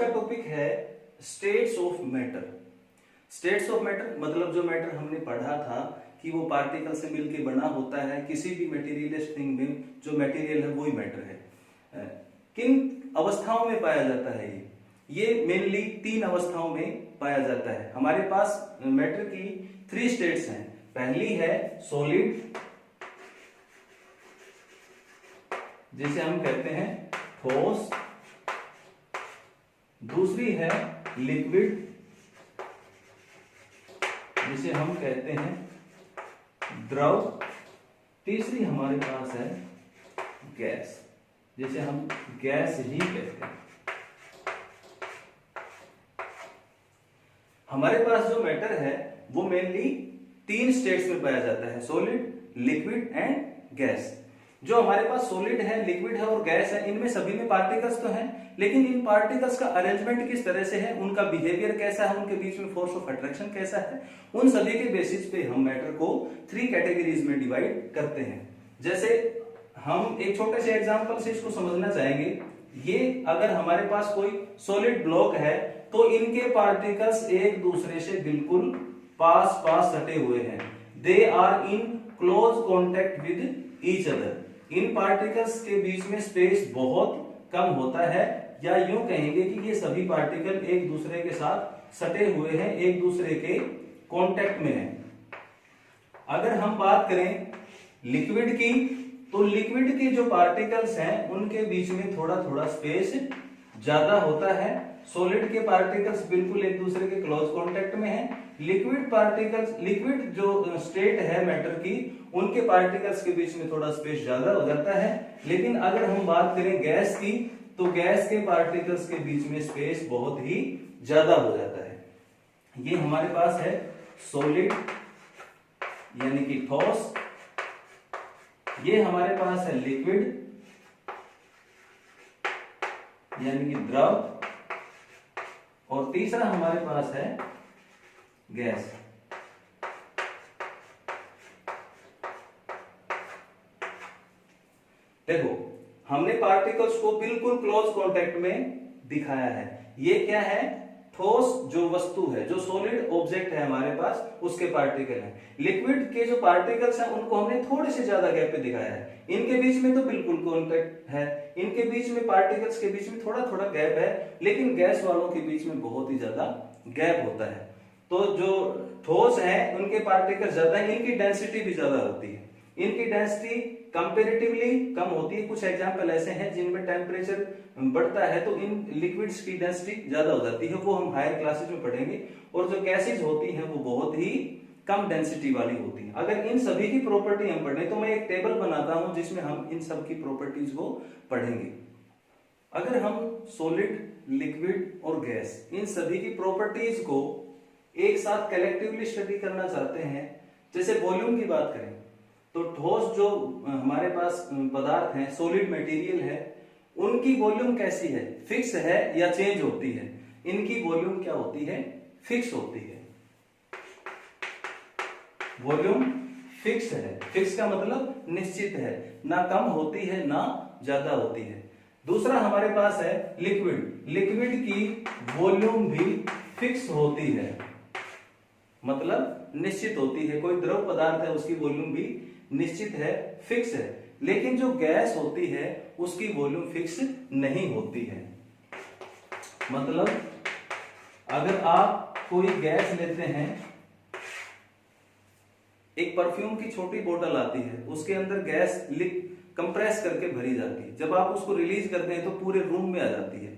का टॉपिक है states of matter. States of matter मतलब जो मैटर हमने पढ़ा था कि वो पार्टिकल से मिलकर बना होता है, किसी भी मटेरियलिस्ट थिंग में जो मटेरियल है वही मैटर है। किन अवस्थाओं में पाया जाता है? ये मेनली 3 अवस्थाओं में पाया जाता है। हमारे पास मैटर की 3 स्टेट्स हैं। पहली है सॉलिड, जिसे हम कहते हैं ठोस। दूसरी है लिक्विड, जिसे हम कहते हैं द्रव। तीसरी हमारे पास है गैस, जिसे हम गैस ही कहते हैं। हमारे पास जो मैटर है वो मेनली 3 स्टेट्स में पाया जाता है, सॉलिड, लिक्विड एंड गैस। जो हमारे पास सॉलिड है, लिक्विड है और गैस है, इनमें सभी में पार्टिकल्स तो हैं, लेकिन इन पार्टिकल्स का अरेंजमेंट किस तरह से है, उनका बिहेवियर कैसा है, उनके बीच में फोर्स ऑफ अट्रैक्शन कैसा है, उन सभी के बेसिस पे हम मैटर को 3 कैटेगरीज में डिवाइड करते हैं। जैसे हम एक छोटे से एग्जांपल से इसको समझना चाहेंगे। ये अगर हमारे पास कोई सॉलिड ब्लॉक है तो इनके पार्टिकल्स एक दूसरे से बिल्कुल पास पास सटे हुए हैं। They are in close contact with each other. इन पार्टिकल्स के बीच में स्पेस बहुत कम होता है, या यूं कहेंगे कि ये सभी पार्टिकल एक दूसरे के साथ सटे हुए हैं, एक दूसरे के कांटेक्ट में हैं। अगर हम बात करें लिक्विड की, तो लिक्विड के जो पार्टिकल्स हैं उनके बीच में थोड़ा थोड़ा स्पेस ज्यादा होता है। सॉलिड के पार्टिकल्स बिल्कुल एक दूसरे के क्लोज कांटेक्ट में हैं। लिक्विड पार्टिकल्स, लिक्विड जो स्टेट है मैटर की, उनके पार्टिकल्स के बीच में थोड़ा स्पेस ज्यादा हो जाता है। लेकिन अगर हम बात करें गैस की, तो गैस के पार्टिकल्स के बीच में स्पेस बहुत ही ज्यादा हो जाता है। ये हमारे पास है सॉलिड यानी कि ठोस, ये हमारे पास है लिक्विड यानी कि द्रव, और तीसरा हमारे पास है गैस। देखो, हमने पार्टिकल्स को बिल्कुल क्लोज कांटेक्ट में दिखाया है। ये क्या है? ठोस जो वस्तु है, जो सॉलिड ऑब्जेक्ट है हमारे पास, उसके पार्टिकल हैं। लिक्विड के जो पार्टिकल्स हैं उनको हमने थोड़े से ज्यादा गैप पे दिखाया है। इनके बीच में तो बिल्कुल कांटेक्ट है, इनके बीच में पार्टिकल्स के बीच में थोड़ा थोड़ा गैप है, लेकिन गैस वालों के बीच में बहुत ही ज्यादा गैप होता है। तो जो ठोस है उनके पार्टिकल ज्यादा है, इनकी डेंसिटी भी ज्यादा होती है। इनकी डेंसिटी कंपैरेटिवली कम होती है। कुछ एग्जांपल ऐसे हैं जिनमें टेम्परेचर बढ़ता है तो इन लिक्विड्स की डेंसिटी ज्यादा हो जाती है, वो हम हायर क्लासेस में पढ़ेंगे। और जो गैसेज होती हैं वो बहुत ही कम डेंसिटी वाली होती है। अगर इन सभी की प्रॉपर्टी हम पढ़ें तो मैं एक टेबल बनाता हूं जिसमें हम इन सब की प्रॉपर्टीज को पढ़ेंगे। अगर हम सॉलिड, लिक्विड और गैस, इन सभी की प्रॉपर्टीज को एक साथ कलेक्टिवली स्टडी करना चाहते हैं, जैसे वॉल्यूम की बात करें तो ठोस जो हमारे पास पदार्थ हैं, सॉलिड मटेरियल है, उनकी वॉल्यूम कैसी है? फिक्स है या चेंज होती है? इनकी वॉल्यूम क्या होती है? फिक्स होती है। वॉल्यूम फिक्स है। फिक्स का मतलब निश्चित है, ना कम होती है ना ज्यादा होती है। दूसरा हमारे पास है लिक्विड। लिक्विड की वॉल्यूम भी फिक्स होती है, मतलब निश्चित होती है। कोई द्रव पदार्थ है उसकी वॉल्यूम भी निश्चित है, फिक्स है। लेकिन जो गैस होती है उसकी वॉल्यूम फिक्स नहीं होती है। मतलब अगर आप कोई गैस लेते हैं, एक परफ्यूम की छोटी बोतल आती है, उसके अंदर गैस कंप्रेस करके भरी जाती है। जब आप उसको रिलीज करते हैं तो पूरे रूम में आ जाती है।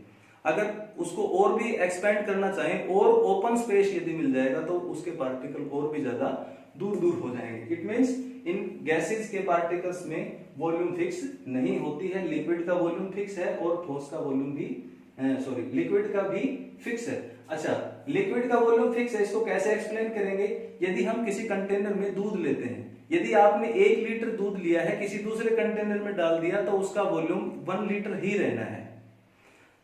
अगर उसको और भी एक्सपेंड करना चाहें और ओपन स्पेस यदि मिल जाएगा तो उसके पार्टिकल और भी ज्यादा दूर दूर हो जाएंगे। इट मींस इन गैसेस के पार्टिकल्स में वॉल्यूम फिक्स नहीं होती है। लिक्विड का वॉल्यूम फिक्स है और ठोस का वॉल्यूम भी लिक्विड का भी फिक्स है। अच्छा, लिक्विड का वॉल्यूम फिक्स है, इसको कैसे एक्सप्लेन करेंगे? यदि हम किसी कंटेनर में दूध लेते हैं, यदि आपने 1 लीटर दूध लिया है, किसी दूसरे कंटेनर में डाल दिया तो उसका वॉल्यूम 1 लीटर ही रहना है।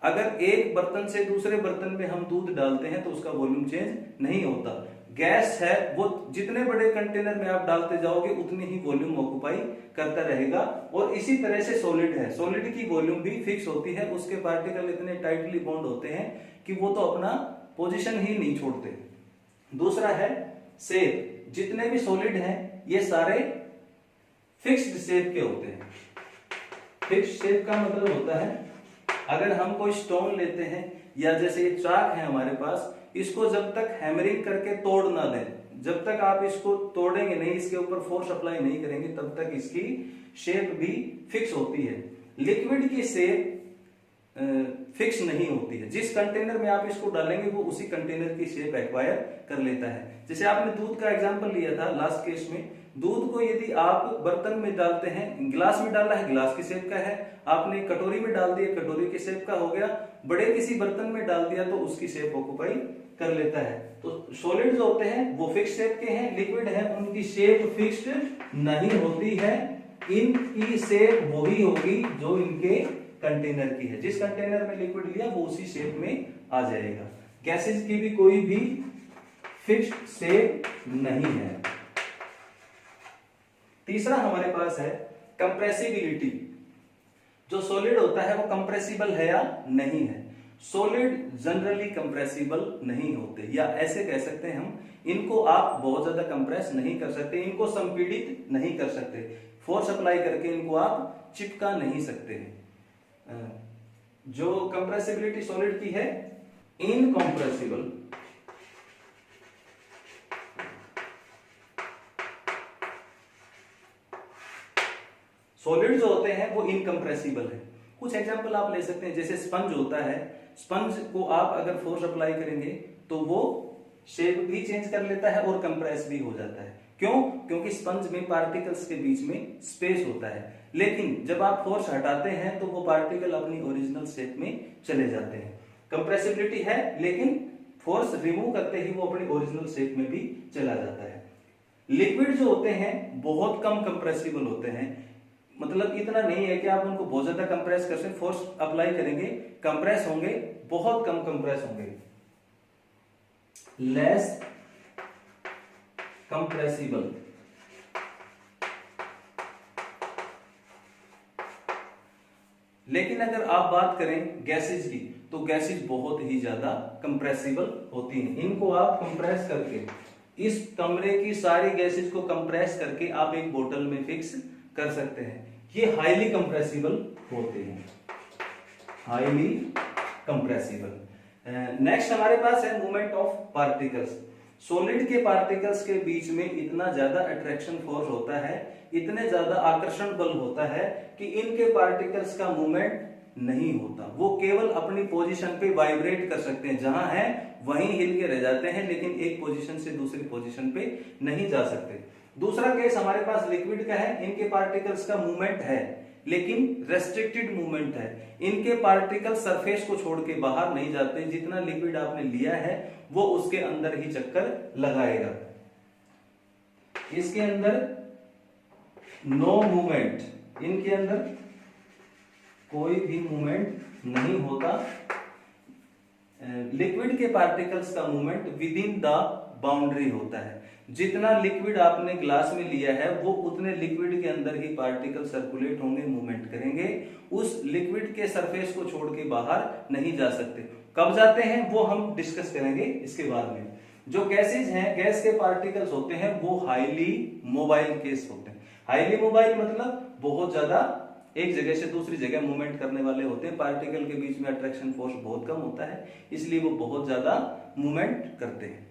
अगर एक बर्तन से दूसरे बर्तन में हम दूध डालते हैं तो उसका वॉल्यूम चेंज नहीं होता। गैस है वो जितने बड़े कंटेनर में आप डालते जाओगे उतनी ही वॉल्यूम ऑक्युपाई करता रहेगा। और इसी तरह से सॉलिड है, सॉलिड की वॉल्यूम भी फिक्स होती है, उसके पार्टिकल इतने टाइटली बॉन्ड होते हैं कि वो तो अपना पोजीशन ही नहीं छोड़ते। दूसरा है शेप, जितने भी सॉलिड हैं ये सारे फिक्स्ड शेप के होते हैं। फिक्स्ड शेप का मतलब होता है अगर हम कोई स्टोन लेते हैं या जैसे ये चाक है हमारे पास, इसको जब तक हैमरिंग करके तोड़ ना दें, जब तक आप इसको तोड़ेंगे नहीं, इसके ऊपर फोर्स अप्लाई नहीं करेंगे, तब तक इसकी शेप भी फिक्स होती है। लिक्विड की शेप फिक्स नहीं होती है, जिस कंटेनर में आप इसको डालेंगे वो उसी कंटेनर की शेप एक्वायर कर लेता है। जैसे आपने दूध का एग्जांपल लिया था लास्ट केस में, दूध को यदि आप बर्तन में डालते हैं, गिलास में डाला है गिलास की शेप का है, आपने कटोरी में डाल दिया कटोरी की शेप का हो गया, बड़े किसी बर्तन में डाल दिया तो उसकी शेप ऑक्युपाई कर लेता है। तो सॉलिड जो होते हैं वो फिक्स शेप के हैं, लिक्विड है उनकी शेप फिक्स्ड नहीं होती है, इनकी शेप वही होगी जो इनके कंटेनर की है। जिस कंटेनर में लिक्विड लिया वो उसी शेप में आ जाएगा। गैसेज की भी कोई भी फिक्स्ड शेप नहीं है। तीसरा हमारे पास है कंप्रेसिबिलिटी। जो सॉलिड होता है वो कंप्रेसिबल है या नहीं है। सॉलिड जनरली कंप्रेसिबल नहीं होते, या ऐसे कह सकते हैं हम, इनको आप बहुत ज्यादा कंप्रेस नहीं कर सकते, इनको संपीड़ित नहीं कर सकते, फोर्स अप्लाई करके इनको आप चिपका नहीं सकते हैं। जो कंप्रेसिबिलिटी सॉलिड की है इनकंप्रेसिबल, सॉलिड जो होते हैं वो इनकंप्रेसिबल है। कुछ एग्जांपल आप ले सकते हैं, जैसे स्पंज होता है, स्पंज को आप अगर फोर्स अप्लाई करेंगे तो वो शेप भी चेंज कर लेता है और कंप्रेस भी हो जाता है। क्यों? क्योंकि स्पंज में पार्टिकल्स के बीच में स्पेस होता है, लेकिन जब आप फोर्स हटाते हैं तो वो पार्टिकल अपनी ओरिजिनल शेप में चले जाते हैं। कंप्रेसिबिलिटी है लेकिन फोर्स रिमूव करते ही वो अपनी ओरिजिनल शेप में भी चला जाता है। लिक्विड जो होते हैं बहुत कम कंप्रेसिबल होते हैं, मतलब इतना नहीं है कि आप उनको बहुत ज्यादा कंप्रेस कर सकते, फोर्स अप्लाई करेंगे कंप्रेस होंगे, बहुत कम कंप्रेस होंगे, लेस कंप्रेसिबल। लेकिन अगर आप बात करें गैसेज की तो गैसेज बहुत ही ज्यादा कंप्रेसिबल होती हैं। इनको आप कंप्रेस करके, इस कमरे की सारी गैसेज को कंप्रेस करके आप एक बोतल में फिक्स कर सकते हैं। ये हाईली कंप्रेसिबल होते हैं, हाईली कंप्रेसिबल। नेक्स्ट हमारे पास है मूवमेंट ऑफ पार्टिकल्स। सॉलिड के पार्टिकल्स के बीच में इतना ज्यादा अट्रैक्शन फोर्स होता है, इतने ज्यादा आकर्षण बल होता है कि इनके पार्टिकल्स का मूवमेंट नहीं होता, वो केवल अपनी पोजीशन पे वाइब्रेट कर सकते हैं, जहां है वहीं हिल के रह जाते हैं, लेकिन एक पोजीशन से दूसरी पोजीशन पे नहीं जा सकते। दूसरा केस हमारे पास लिक्विड का है, इनके पार्टिकल्स का मूवमेंट है लेकिन रेस्ट्रिक्टेड मूवमेंट है, इनके पार्टिकल सरफेस को छोड़ के बाहर नहीं जाते, जितना लिक्विड आपने लिया है वो उसके अंदर ही चक्कर लगाएगा। इसके अंदर नो मूवमेंट, इनके अंदर कोई भी मूवमेंट नहीं होता। लिक्विड के पार्टिकल्स का movement with in the boundary होता है, जितना लिक्विड आपने ग्लास में लिया है वो उतने लिक्विड के अंदर ही पार्टिकल सर्कुलेट होंगे, मूवमेंट करेंगे, उस लिक्विड के सरफेस को छोड़ के बाहर नहीं जा सकते। कब जाते हैं वो हम डिस्कस करेंगे इसके बाद में। जो गैसेज हैं, गैस के पार्टिकल्स होते हैं वो हाईली मोबाइल केस होते हैं। हाईली मोबाइल मतलब बहुत ज्यादा एक जगह से दूसरी जगह मूवमेंट करने वाले होते हैं, पार्टिकल के बीच में अट्रैक्शन फोर्स बहुत कम होता है, इसलिए वो बहुत ज्यादा मूवमेंट करते हैं।